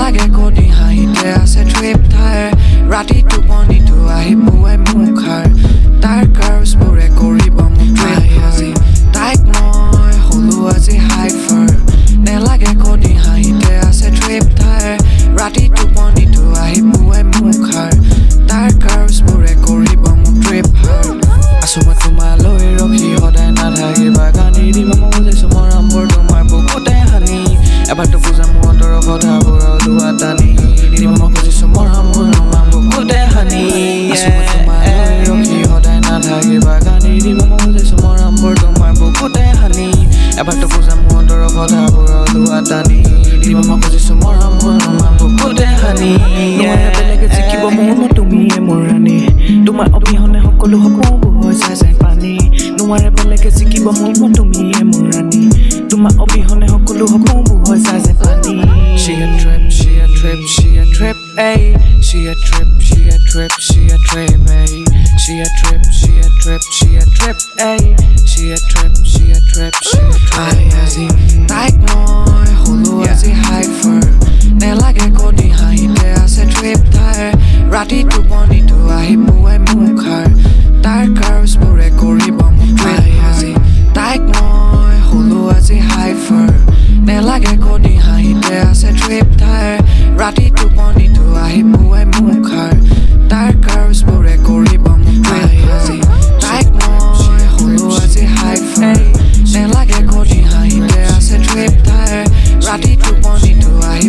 নেলাগে কদি হাঁহিতে আছে ট্ৰিপ ঠাইৰ ৰাতি টোপনিটো আহি পুৱাই মুখাৰ তাৰ কাৰ্ভছবোৰে কৰিব মোক ট্ৰিপ আজি তাইক মই হলো আজি হাইফাৰ নেলাগে কদি হাঁহিতে আছে ট্ৰিপ ঠাইৰ ৰাতি টোপনিটো আহি পুৱাই মুখাৰ তাৰ কাৰ্ভছবোৰে কৰিব মোক ট্ৰিপ হাৰ আছো মই তোমালৈ ৰখি সদায় নাথাকিবা গানি দিম মই বুজিছো মৰমবোৰ তোমাৰ বুকুতে হানি এবাৰতো বুজা মোৰ অন্তৰৰ কথাবোৰ দুৱা টানি দিম মই বুজিছো মৰমবোৰ তোমাৰ বুকুতে হানি আছো মই তোমালৈ ৰখি সদায় নাথাকিবা গানি দিম মই বুজিছো মৰমবোৰ তোমাৰ বুকুতে হানি এবাৰতো বুজা মোৰ অন্তৰৰ কথাবোৰ দুৱা টানি দিম মই বুজিছো মৰমবোৰ তোমাৰ বুকুতে হানি নোৱাৰে বেলেগে জিকিব মোৰ তুমিয়ে মোৰ ৰাণী তোমাৰ অবিহনে সকলো সপোনবোৰ হৈ যায় পানী নোৱাৰে বেলেগে জিকিব মোৰ তুমিয়ে মোৰ ৰাণী তোমাৰ অবিহনে সকলো সপোনবোৰ হৈ যায় পানী She a trip, she a trip, she a trip, ay She a trip, she a trip, she a trip, ay She a trip, she a trip, she a trip, ay She a trip, she a trip, she a trip, ay আজি তাইক মই হলো আজি হাইফাৰ নেলাগে কদি হাঁহিতে আছে trip ঠাইৰ ৰাতি টোপনিটো আহি পুৱাই মুখাৰ তাৰ কাৰ্ভছবোৰে কৰিব মোক ট্ৰিপ আজি তাইক মই হলো আজি হাইফাৰ নেলাগে কদি হাঁহিতে আছে ট্ৰিপ ঠাইৰ ৰাতি টোপনিটো আহি পুৱাই মুখাৰ তাৰ কাৰ্ভছবোৰে কৰিব মোক ট্ৰিপ আজি তাইক মই হলো আজি হাইফাৰ নেলাগে কদি হাঁহিতে আছে ট্ৰিপ ঠাইৰ ৰাতি টোপনিটো আহি